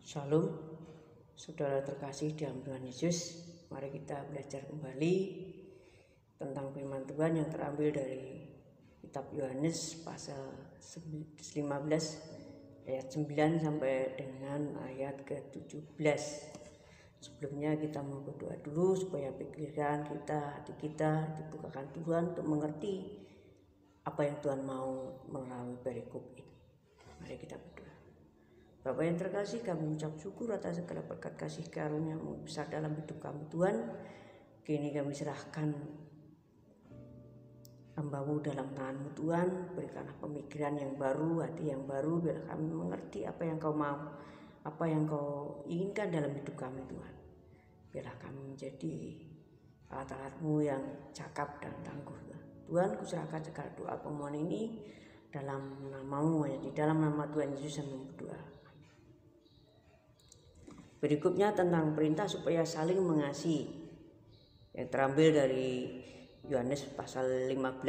Shalom, saudara terkasih dalam Tuhan Yesus. Mari kita belajar kembali tentang firman Tuhan yang terambil dari kitab Yohanes pasal 15 ayat 9 sampai dengan ayat ke-17. Sebelumnya kita mau berdoa dulu supaya pikiran kita, hati kita dibukakan Tuhan untuk mengerti apa yang Tuhan mau melalui perikop ini. Mari kita berdoa. Bapa yang terkasih, kami mengucap syukur atas segala berkat kasih karunia-Mu besar dalam hidup kami Tuhan. Kini kami serahkan hamba-Mu dalam tangan-Mu Tuhan. Berikanlah pemikiran yang baru, hati yang baru, biar kami mengerti apa yang Kau mau, apa yang Kau inginkan dalam hidup kami Tuhan. Biarlah kami menjadi alat-alat-Mu yang cakap dan tangguh Tuhan. Kuserahkan segala doa permohonan ini dalam nama-Mu, di dalam nama Tuhan Yesus yang berdoa. Berikutnya tentang perintah supaya saling mengasihi, yang terambil dari Yohanes pasal 15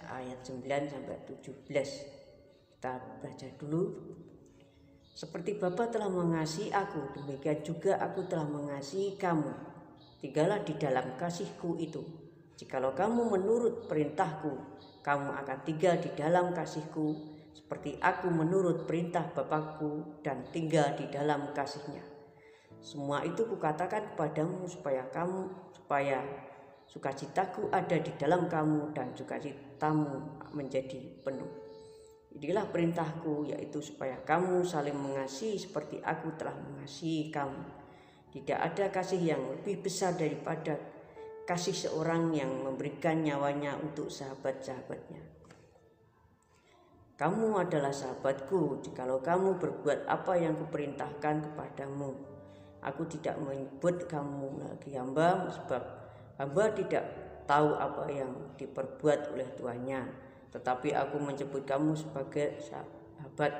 ayat 9 sampai 17. Kita baca dulu. Seperti Bapa telah mengasihi aku, demikian juga aku telah mengasihi kamu. Tinggallah di dalam kasihku itu. Jikalau kamu menurut perintahku, kamu akan tinggal di dalam kasihku, seperti aku menurut perintah Bapakku dan tinggal di dalam kasihnya. Semua itu kukatakan kepadamu supaya sukacitaku ada di dalam kamu dan sukacitamu menjadi penuh. Inilah perintahku, yaitu supaya kamu saling mengasihi seperti aku telah mengasihi kamu. Tidak ada kasih yang lebih besar daripada kasih seorang yang memberikan nyawanya untuk sahabat-sahabatnya. Kamu adalah sahabatku jikalau kamu berbuat apa yang kuperintahkan kepadamu. Aku tidak menyebut kamu lagi hamba, sebab hamba tidak tahu apa yang diperbuat oleh tuannya. Tetapi aku menyebut kamu sebagai sahabat,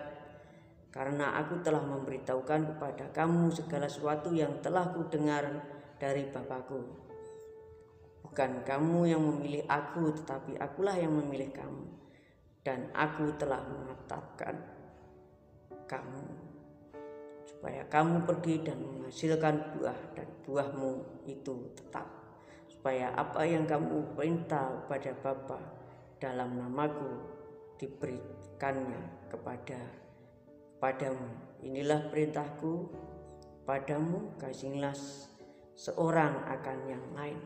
karena aku telah memberitahukan kepada kamu segala sesuatu yang telah kudengar dari Bapakku. Bukan kamu yang memilih aku, tetapi akulah yang memilih kamu. Dan aku telah menetapkan kamu supaya kamu pergi dan menghasilkan buah, dan buahmu itu tetap, supaya apa yang kamu perintah pada Bapa dalam namaku diberikannya kepadamu. Inilah perintahku padamu, kasihilah seorang akan yang lain.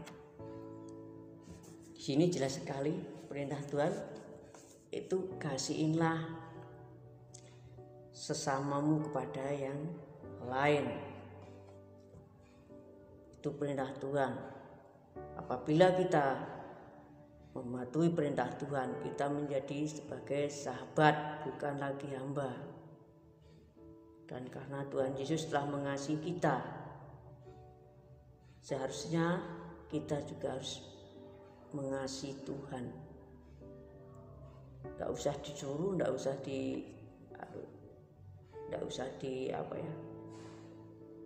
Di sini jelas sekali perintah Tuhan itu, kasihilah sesamamu kepada yang lain. Itu perintah Tuhan. Apabila kita mematuhi perintah Tuhan, kita menjadi sebagai sahabat, bukan lagi hamba. Dan karena Tuhan Yesus telah mengasihi kita, seharusnya kita juga harus mengasihi Tuhan. Tidak usah disuruh, tidak usah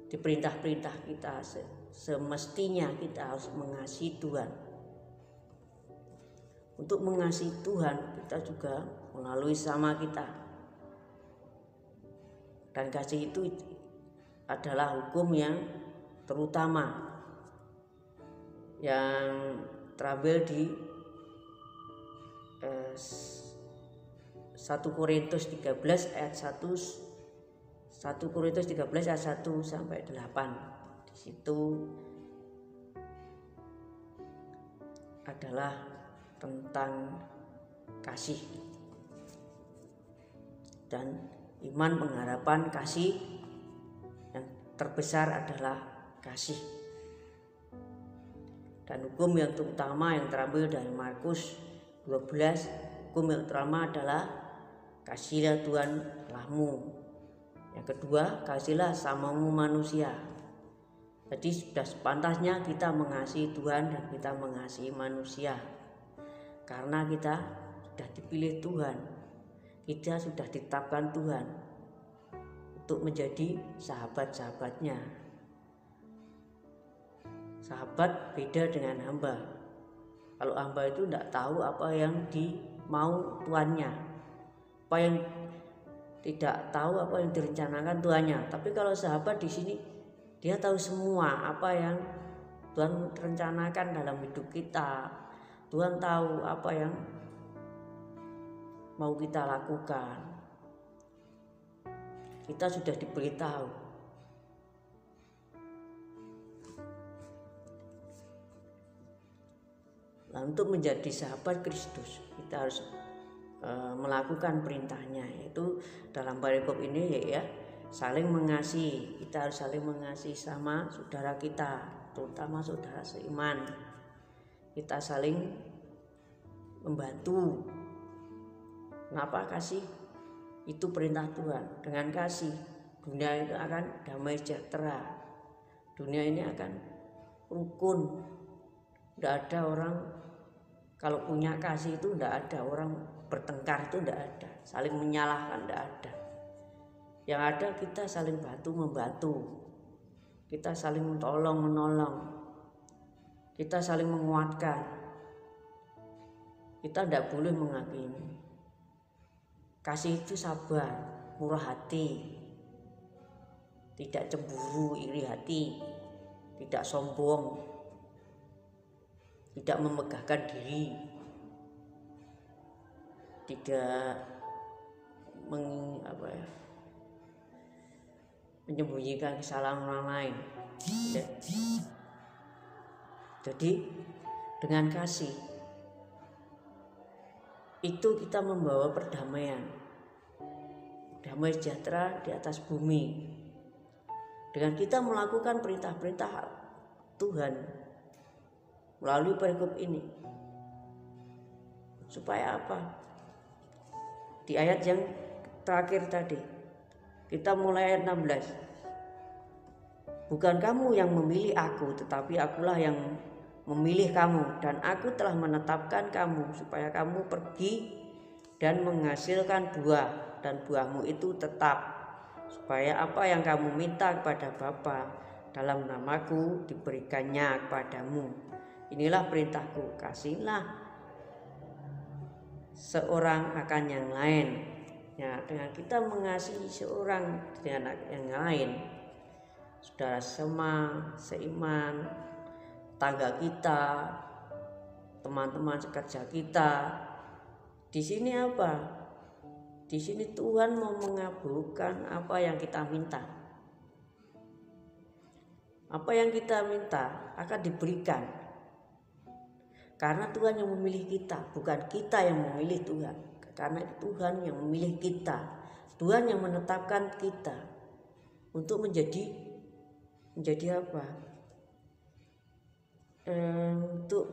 diperintah-perintah kita. Semestinya kita harus mengasihi Tuhan. Untuk mengasihi Tuhan, kita juga melalui sama kita. Dan kasih itu adalah hukum yang terutama yang terambil di 1 Korintus 13 ayat 1 Korintus 13 ayat 1 sampai 8. Di situ adalah tentang kasih. Dan iman pengharapan kasih yang terbesar adalah kasih. Dan hukum yang terutama yang terambil dari Markus 12, hukum yang terutama adalah kasihilah Tuhan Allahmu. Yang kedua, kasihilah samamu manusia. Jadi sudah sepantasnya kita mengasihi Tuhan dan kita mengasihi manusia. Karena kita sudah dipilih Tuhan, kita sudah ditetapkan Tuhan untuk menjadi sahabat-sahabatnya. Sahabat beda dengan hamba. Kalau hamba itu tidak tahu apa yang dimau tuannya, apa yang tidak tahu apa yang direncanakan Tuhannya. Tapi kalau sahabat di sini dia tahu semua apa yang Tuhan rencanakan dalam hidup kita. Tuhan tahu apa yang mau kita lakukan. Kita sudah diberitahu. Nah, untuk menjadi sahabat Kristus kita harus melakukan perintahnya, yaitu dalam perikop ini ya saling mengasihi. Kita harus saling mengasihi sama saudara kita, terutama saudara seiman. Kita saling membantu. Kenapa? Kasih itu perintah Tuhan. Dengan kasih dunia itu akan damai sejahtera. Dunia ini akan rukun. Tidak ada orang kalau punya kasih itu tidak ada orang bertengkar, itu tidak ada, saling menyalahkan tidak ada. Yang ada kita saling bantu membantu, kita saling tolong menolong, kita saling menguatkan. Kita tidak boleh menghakimi. Kasih itu sabar, murah hati, tidak cemburu, iri hati, tidak sombong, tidak memegahkan diri, tidak menyembunyikan kesalahan orang lain. Jadi dengan kasih itu kita membawa perdamaian, damai sejahtera di atas bumi. Dengan kita melakukan perintah-perintah Tuhan melalui perikop ini, supaya apa? Di ayat yang terakhir tadi, kita mulai ayat 16. Bukan kamu yang memilih aku, tetapi akulah yang memilih kamu, dan aku telah menetapkan kamu supaya kamu pergi dan menghasilkan buah, dan buahmu itu tetap, supaya apa yang kamu minta kepada Bapa dalam namaku diberikannya kepadamu. Inilah perintahku, kasihlah seorang akan yang lain. Ya, dengan kita mengasihi seorang dengan yang lain, saudara seiman, tangga kita, teman-teman sekerja kita, di sini apa? Di sini Tuhan mau mengabulkan apa yang kita minta. Apa yang kita minta akan diberikan. Karena Tuhan yang memilih kita, bukan kita yang memilih Tuhan. Karena Tuhan yang memilih kita, Tuhan yang menetapkan kita untuk menjadi apa? Untuk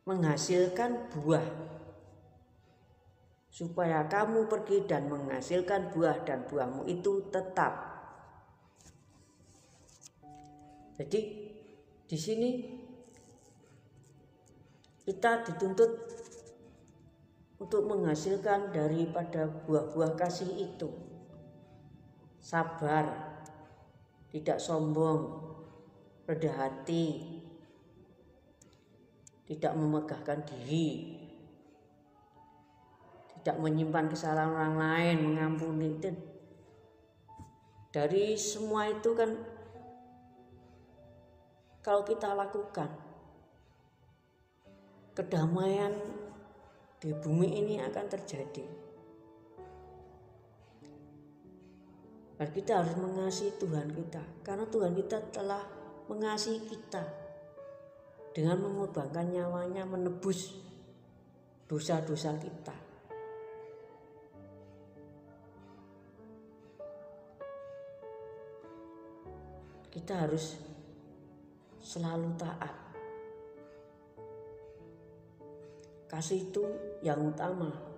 menghasilkan buah, supaya kamu pergi dan menghasilkan buah, dan buahmu itu tetap. Jadi di sini kita dituntut untuk menghasilkan daripada buah-buah kasih itu. Sabar, tidak sombong, rendah hati, tidak memegahkan diri, tidak menyimpan kesalahan orang lain, mengampuni. Dari semua itu kan kalau kita lakukan, kedamaian di bumi ini akan terjadi. Dan kita harus mengasihi Tuhan kita, karena Tuhan kita telah mengasihi kita dengan mengorbankan nyawanya menebus dosa-dosa kita. Kita harus selalu taat. Kasih itu yang utama.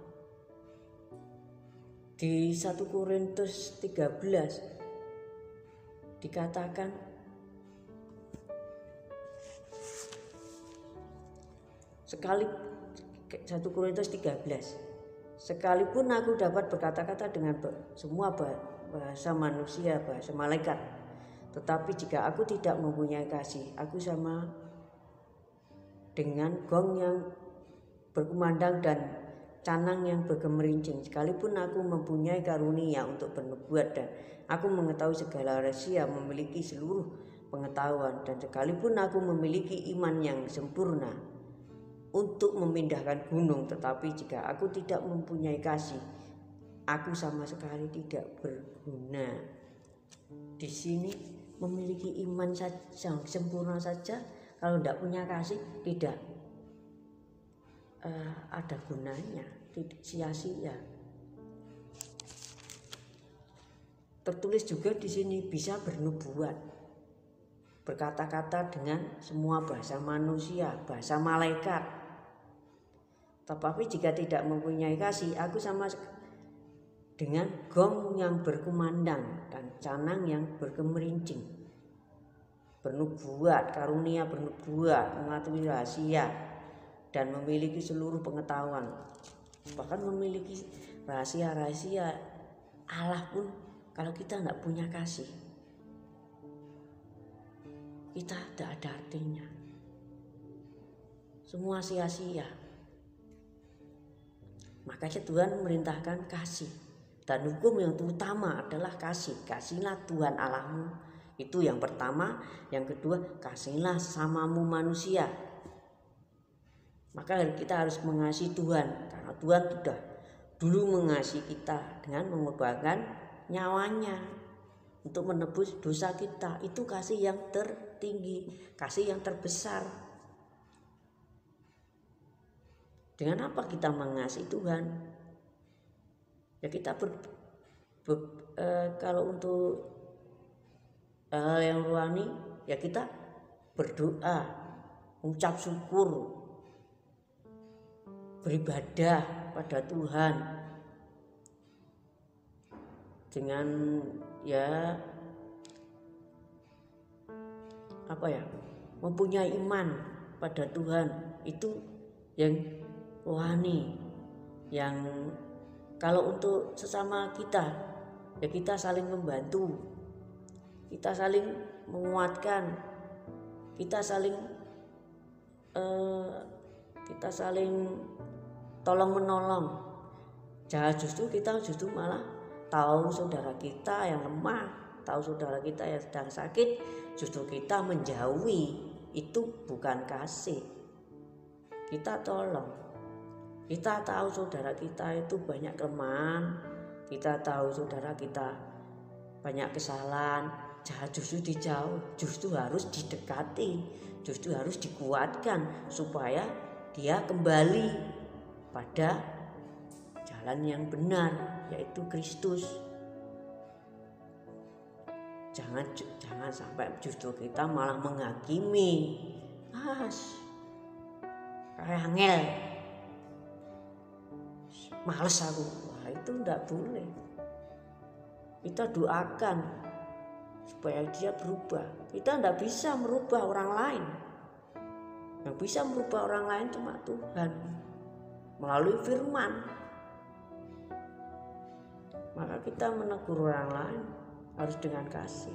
Di 1 Korintus 13 dikatakan, sekali 1 Korintus 13, sekalipun aku dapat berkata-kata dengan semua bahasa manusia, bahasa malaikat, tetapi jika aku tidak mempunyai kasih, aku sama dengan gong yang berkumandang dan canang yang bergemerincing. Sekalipun aku mempunyai karunia untuk bernubuat dan aku mengetahui segala rahasia, memiliki seluruh pengetahuan, dan sekalipun aku memiliki iman yang sempurna untuk memindahkan gunung, tetapi jika aku tidak mempunyai kasih, aku sama sekali tidak berguna. Di sini memiliki iman saja, sempurna saja, kalau tidak punya kasih tidak ada gunanya, tidak sia-sia. Tertulis juga di sini bisa bernubuat, berkata-kata dengan semua bahasa manusia, bahasa malaikat. Tetapi jika tidak mempunyai kasih, aku sama dengan gong yang berkumandang dan canang yang bergemerincing. Bernubuat, karunia bernubuat, mengetahui rahasia, dan memiliki seluruh pengetahuan, bahkan memiliki rahasia-rahasia Allah pun, kalau kita tidak punya kasih, kita tidak ada artinya, semua sia-sia. Makanya Tuhan memerintahkan kasih, dan hukum yang utama adalah kasih. Kasihlah Tuhan Allahmu, itu yang pertama. Yang kedua, kasihlah samamu manusia. Maka kita harus mengasihi Tuhan, karena Tuhan sudah dulu mengasihi kita dengan mengorbankan nyawanya untuk menebus dosa kita. Itu kasih yang tertinggi, kasih yang terbesar. Dengan apa kita mengasihi Tuhan? Ya kita kalau untuk hal yang rohani, ya kita berdoa, mengucap syukur, beribadah pada Tuhan dengan mempunyai iman pada Tuhan. Itu yang rohani. Yang kalau untuk sesama kita, ya kita saling membantu, kita saling menguatkan, kita saling tolong menolong. Jangan kita malah tahu saudara kita yang lemah, tahu saudara kita yang sedang sakit, justru kita menjauhi. Itu bukan kasih. Kita tolong. Kita tahu saudara kita itu banyak kelemahan, kita tahu saudara kita banyak kesalahan. Jangan justru dijauh, justru harus didekati, justru harus dikuatkan supaya dia kembali pada jalan yang benar, yaitu Kristus. Jangan sampai justru kita malah menghakimi. Kayak angel, males aku. Wah, itu tidak boleh. Kita doakan supaya dia berubah. Kita tidak bisa merubah orang lain. Yang bisa merubah orang lain cuma Tuhan melalui firman. Maka kita menegur orang lain harus dengan kasih.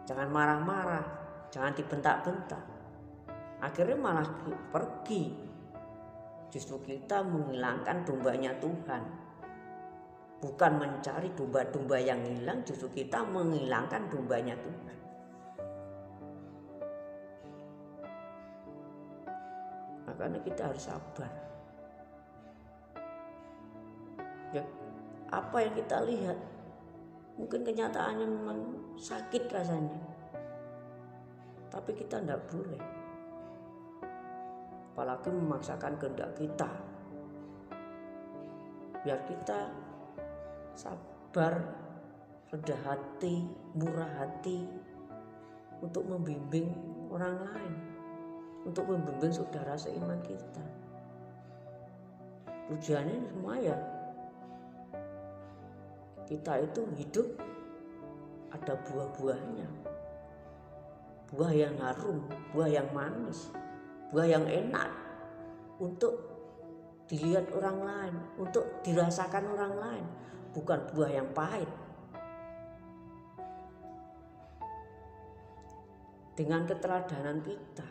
Jangan marah-marah, jangan dibentak-bentak. Akhirnya malah pergi. Justru kita menghilangkan dombanya Tuhan. Bukan mencari domba-domba yang hilang, justru kita menghilangkan dombanya Tuhan. Makanya kita harus sabar. Ya, apa yang kita lihat mungkin kenyataannya memang sakit rasanya, tapi kita tidak boleh, apalagi memaksakan kehendak kita. Biar kita sabar, rendah hati, murah hati untuk membimbing orang lain, untuk membimbing saudara seiman kita. Tujuannya semua ya kita itu hidup ada buah-buahnya, buah yang harum, buah yang manis, buah yang enak untuk dilihat orang lain, untuk dirasakan orang lain, bukan buah yang pahit. Dengan keteladanan kita,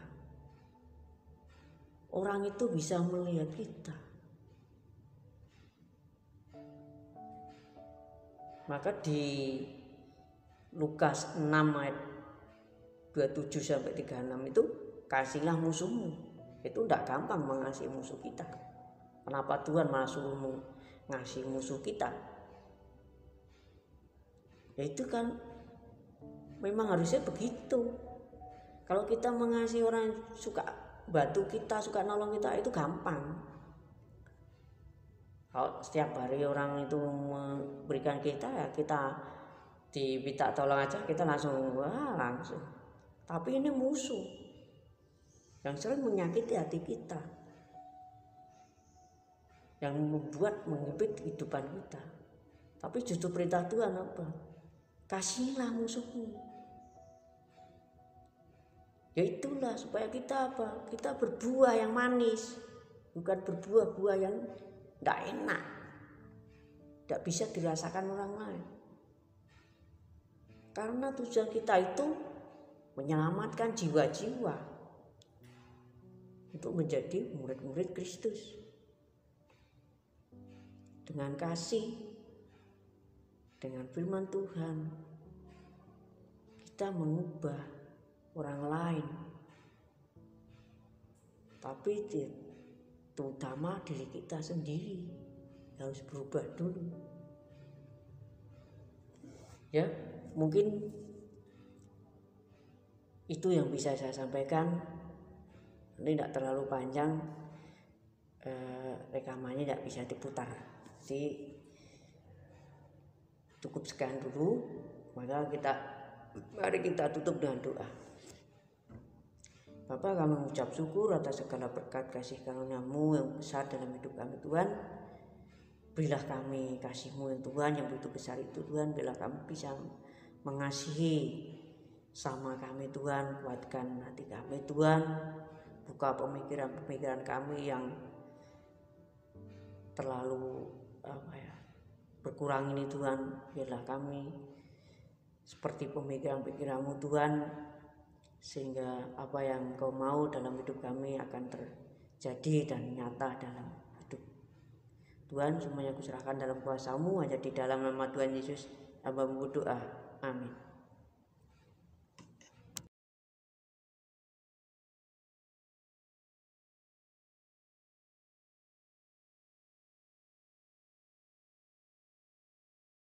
orang itu bisa melihat kita. Maka di Lukas 6 ayat 27 sampai 36 itu, kasihlah musuhmu. Itu tidak gampang mengasihi musuh kita. Kenapa Tuhan malah suruh mengasihi musuh kita? Ya itu kan memang harusnya begitu. Kalau kita mengasihi orang yang suka bantu kita, suka nolong kita, itu gampang. Kalau setiap hari orang itu memberikan kita, ya kita diminta tolong aja kita langsung langsung. Tapi ini musuh yang sering menyakiti hati kita, yang membuat menghimpit kehidupan kita. Tapi justru perintah Tuhan apa? Kasihilah musuhmu. Ya itulah supaya kita apa? Kita berbuah yang manis, bukan berbuah-buah yang tidak enak, tidak bisa dirasakan orang lain. Karena tujuan kita itu menyelamatkan jiwa-jiwa untuk menjadi murid-murid Kristus. Dengan kasih, dengan firman Tuhan, kita mengubah orang lain. Tapi terutama diri kita sendiri harus berubah dulu. Ya, mungkin itu yang bisa saya sampaikan. Ini tidak terlalu panjang, rekamannya tidak bisa diputar. Jadi cukup sekian dulu. Mari kita tutup dengan doa. Bapa, kami mengucap syukur atas segala berkat kasih karunia-Mu yang besar dalam hidup kami Tuhan. Berilah kami kasih-Mu yang Tuhan yang begitu besar itu Tuhan. Berilah kami bisa mengasihi sama kami Tuhan. Kuatkan hati kami Tuhan. Buka pemikiran-pemikiran kami yang terlalu berkurang ini Tuhan. Biarlah kami seperti pemikiran-pikiran-Mu Tuhan, sehingga apa yang Kau mau dalam hidup kami akan terjadi dan nyata dalam hidup Tuhan. Semuanya kuserahkan dalam kuasa-Mu, hanya di dalam nama Tuhan Yesus hamba berdoa, amin.